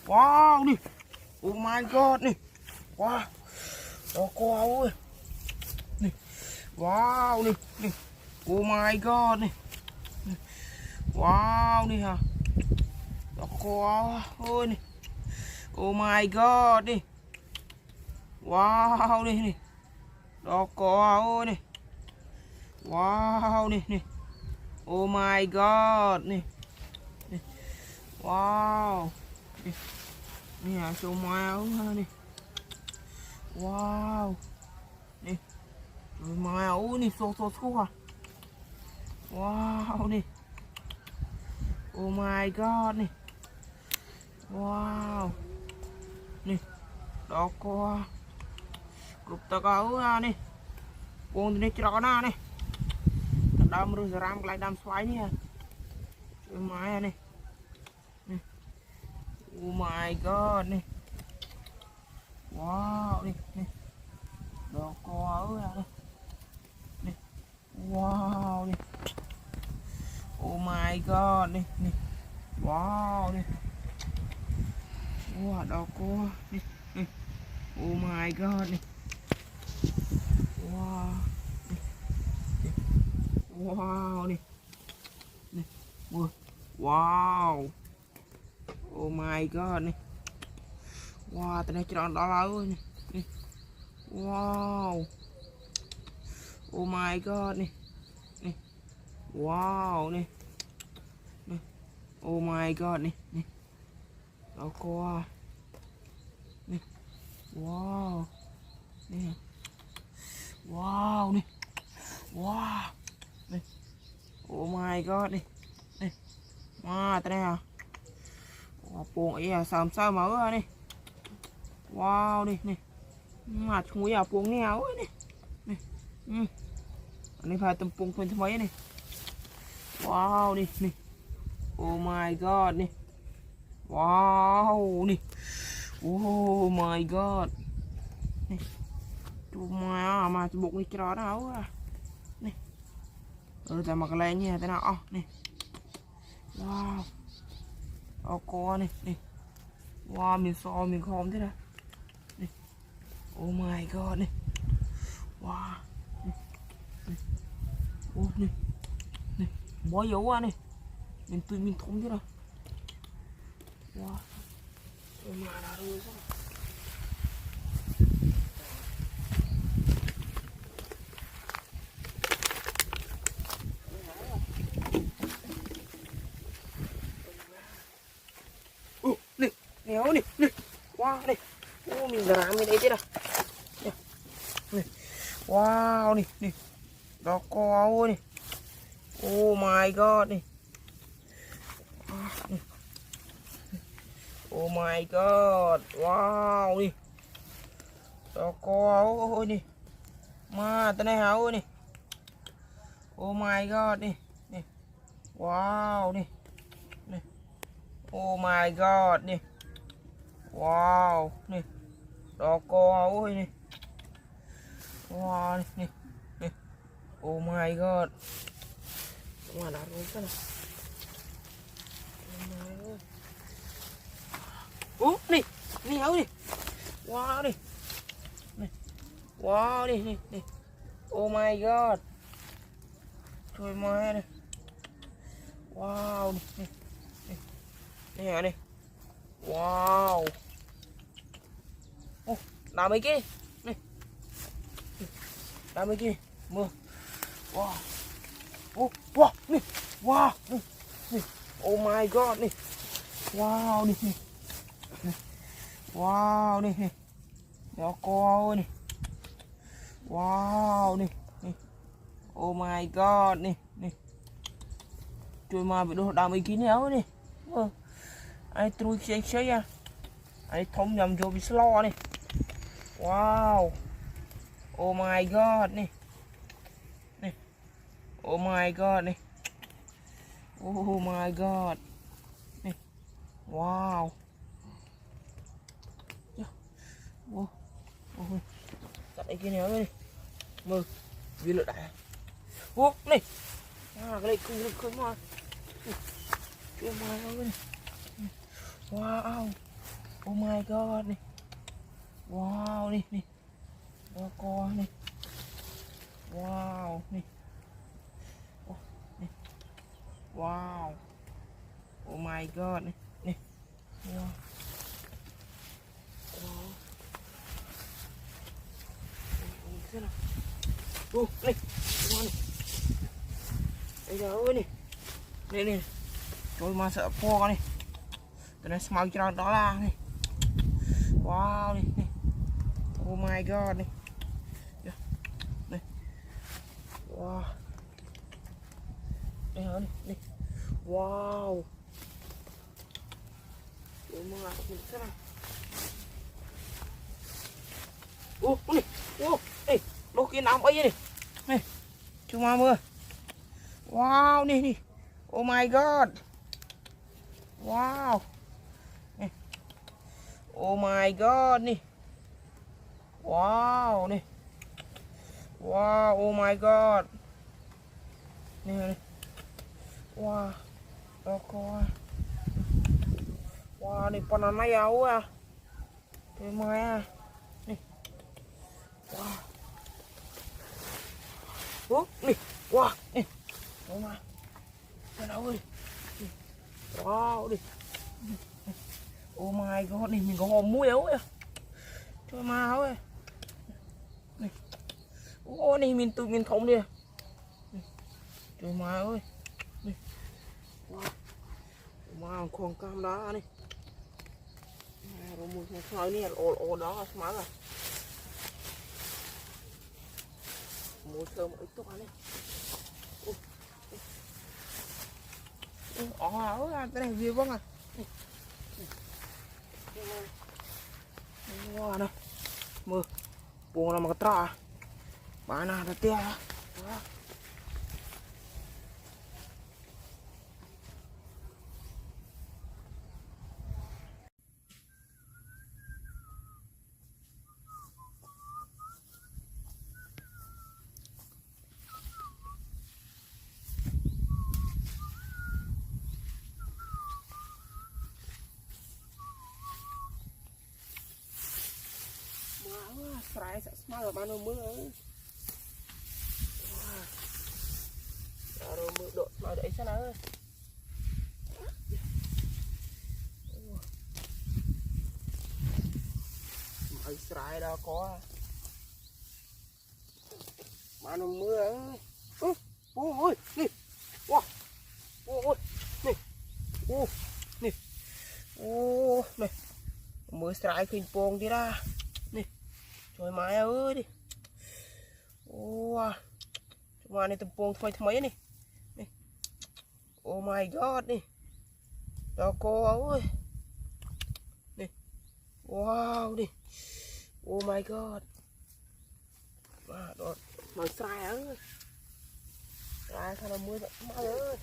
Wow đi. Oh my god đi. Wow. Đó cô ơi. Nè. Wow đi. Nè. Oh my god đi. Wow đi hả. Đó cô ơi nè. Oh my god đi. Wow đi nè. Đó cô ơi nè. Wow nè nè. Oh my god nè. Nè. Wow. Nè. Nè hả số máu nè. Wow. Nè. Rồi máu nè số à. Wow nè. Oh my god nè. Wow. Nè. Đó cô. Cục tao có nè. Buông đi cho nó nè. Đâm rồi ram lại đâm xoáy nè. Trời mai nè. Nè. Oh my god nè. Wow nè nè. Đó cô ơi nè. Nè. Wow nè. Oh my god nè nè. Wow nè. Wow đó cô nè nè. Oh my god nè. Wow. Wow nè. Nè. Wow. Oh my god nè. Wow, tên này tròn đó là ơi nè. Nè. Wow. Oh my god nè. Nè. Wow nè. Nè. Oh my god nè. Nè. Đó cô. Nè. Wow. Nè. Wow nè. Wow. Nè. Oh my god nè. Nè. Wow, tên này à. Buông ý à, sao mở nè. Wow đi nè. Mặt mũi à buông nghèo ấy nè. Nè. Anh phải tầm buông thêm mấy nè. Wow đi nè. Oh my god nè. Wow nè. Oh my god. Nè. Chú mà bụng đi cho nó áo à. Nè. Ta mặc lên nha, thế nào nè. Wow. Cô nè, nè. Wow, mình khom thế nào. Nè. Oh my god nè. Wow. Nè. Nè. Oh nè. Nè. Bó dấu nè. Mình thúng thế nào. Wow. Oh my god. Nè, néo nè, nè. Wow nè. Mình làm bên đây thế nào. Nè. Nè. Wow nè, nè. Đó cô ơi nè. Oh my god nè. Nè. Oh my god. Wow nè. Đó cô ơi nè. Mà tên này hả ơi nè. Oh my god nè. Nè. Wow nè. Nè. Oh my god nè. Wow nè. Đó cô ơi nè. Wow nè. Nè. Oh my god. Mà đã rồi cái này. Nè. Nè áo đi. Wow đi. Nè. Wow đi nè. Nè. Oh my god. Trời mai nè. Wow nè. Nè. Nè hả nè. Wow. Làm mấy cái này. Làm mấy cái mưa. Wow. Wow nè. Wow nè. Nè. Oh my god nè. Wow nè. Nè. Wow nè. Nè. Đó cô ơi nè. Wow nè. Nè. Oh my god nè. Nè. Trời mà bị đồ đào mấy cái néo nè. Ai trui xe à. Ai thông nhầm vô bị slo nè. Wow. Oh my god nè. Nè. Oh my god nè. Oh my god. Nè. Wow. Wow. Đặt đây kia này đi. Mơ. Vì lựa đại. Nè. Cái này không mà. Cái mà ơi. Wow. Oh my god này. Wow này này. Đó co này. Wow này. Oh, này. Wow. Oh my god này. Này. Wow. Wow. Thế nào. Này. Wow này. Đây rồi này. Đây này. Trời mà sợ po này. Tụi nó smile cho đó là này. Wow này, này. Oh my god này. Này. Wow. Đây hả này, này. Wow. Ủa mà lại mình thế nào. Này. Này. Đôi kia nằm ấy này. Này. Chú mà mưa. Wow này này. Oh my god. Wow. Này. Oh my god này. Wow này. Wow, oh my god. Này này. Wow. Đó coi. Wow, này con này áo à. Thế mai à. Này. Wow. Này. Wow. Này. Oh my. Cái nào ơi. Wow đi. Oh my god này mình có hòm mũi ấu à. Trời mà ơi. Này. Ô này mình tự mình không đi. Trời mà ơi. Này. Wow. Mà con cam đá này. Rồi một cái này ồ đó smart à. Mua sớm ít tốt này. Cái này gì vâng à. Wow này. Mưa. Buông là một cái trà. Bà nào là tia. Sải sẽ smart ở ban mưa ấy. Rồi mưa độ mà đấy sao nào. Ở sải đó có. Ban mưa ấy. Ôi, nè. Wow. Ôi, nè. Nè. Nè. Mưa sải khinh pong đi ra. Nè. Trời má ơi đi. Wow. Trời này tầm buông thôi mấy này. Này. Oh my god đi. Đó cô ơi. Này. Wow đi. Oh my god. Wow, đó. Nói sai ơi. Sai sao nó mưa vậy má ơi.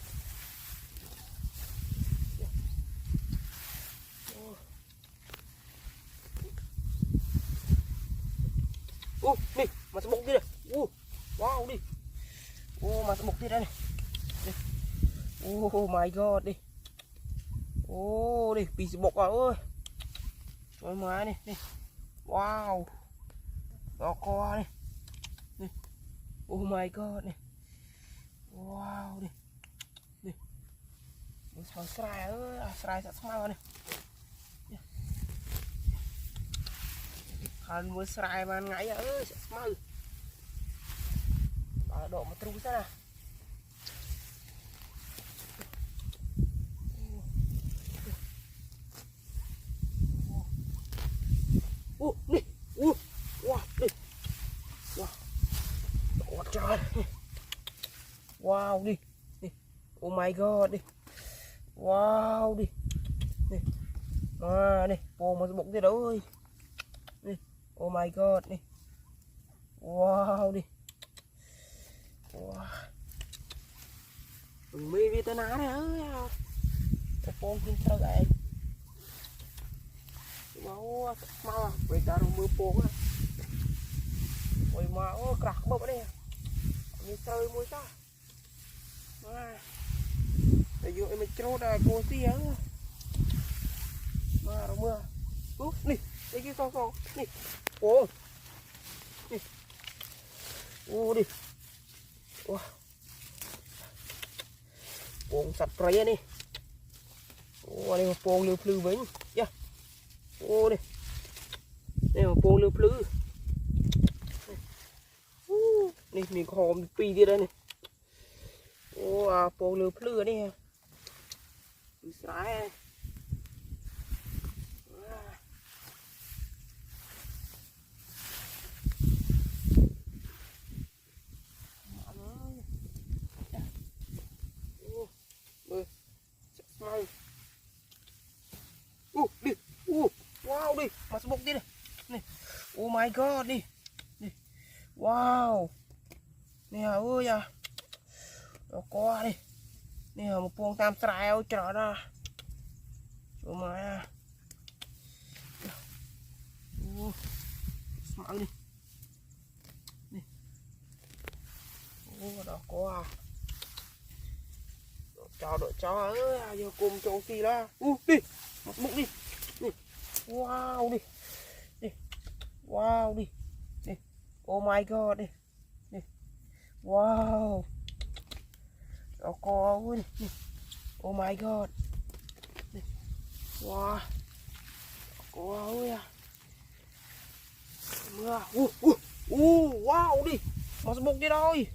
Đi, mà sẽ bốc đi đây. Wow đi. Mà sẽ bốc đi đây này. Oh my god đi. Đi, bị sẽ bốc vào ơi. Trời má này, này. Wow. Đó co này. Này. Oh my god này. Wow đi. Đi. Mình sẽ sài ơi, sài sẽ smile này. Hắn muốn sài mà ngay ơi, sẽ smile. Độ mà trú ra nè. Nè. Wow, đi. Wow. Độ trời. Wow đi. Đi. Oh my god đi. Wow đi. Đi. Đi. Mà bụng thế đâu ơi. Đi. Oh my god đi. Wow đi. Wow. Mì vi tên á này ơi. Cái con kinh sao vậy? Mau mau bây giờ nó mưa buông á. Ôi mà crack bốc đây. Như chơi môi ta. Để vô em trốn ra cô tí á. Mà mưa. นี่ไอ้กี่สองนี่โป่งนี่โอ้ดิโอ้โป่งสัตว์ไรนี่โอ้อันนี้โป่งเรือพลือวิ่งย่าโอ้ดินี่โป่งเรือพลือนี่มีหอมปีที่đây nàyโอ้โป่งเรือพลือนี่สายđi wow đi masuk buk dia nih oh my god nih wow nih ơi ya nó có đi nih một buông tam sài trở ra chỗ mà smart đi nih đó có đội chó ơi giờ cùng chỗ gì đó đi một bụng đi wow đi wow đi oh my god đi wow đó có ơi oh my god wow có ơi mưa wow đi masuk bụng đi rồi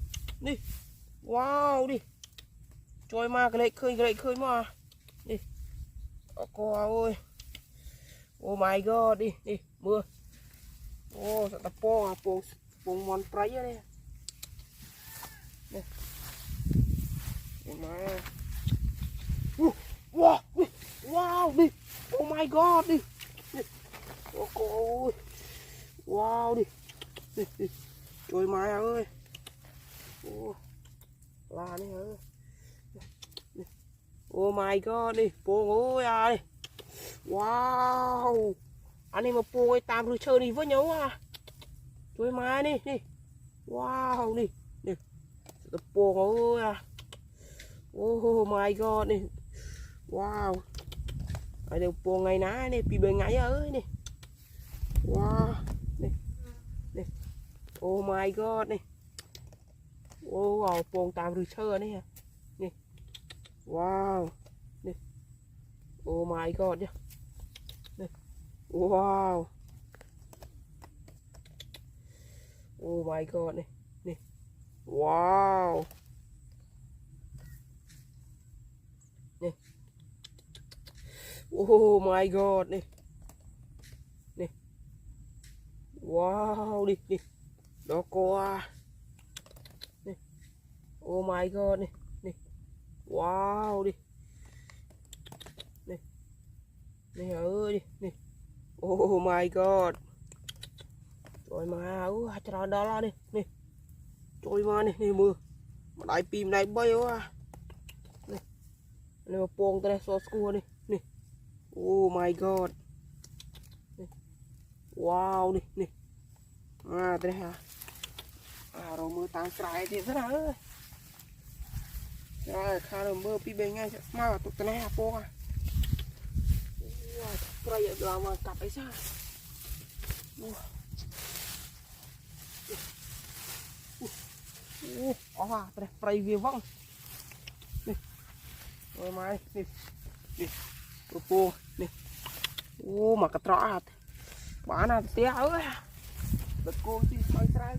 đi wow đi trôi mà cái lệ khơi mà đi có ơi oh my god đi mưa sao tập bông mòn trái đây mà wow đi oh my god đi ôi wow đi trời mai ơi là đi ơi oh my god đi bông ơi ai wow anh em mà bông ấy tam rồi chơi đi với nhau trời mai đi wow đi bông ơi oh my god đi wow ở đây bông ngày ná này bị bệnh ngày ơi nè wow nè oh my god nè wow bông tam rồi chơi này nè wow nè oh my god nhá wow oh my god nè wow nè oh my god nè wow đi đó qua nè oh my god nè wow đi nè ơi đi oh my god trời mà trời đó là đi trời mà nè mưa mà đại pìm này bay quá nè mà buông tay so score nè oh my god wow nè đây hả rồi mưa tan sải thì rất là rồi khá là mưa pi bên ngay mà tụt cái này po bây giờ làm mà cặp ấy sao bây giờ vong rồi mai nè po nè mà cái trọ bán là té ơi bật cô thì mai trái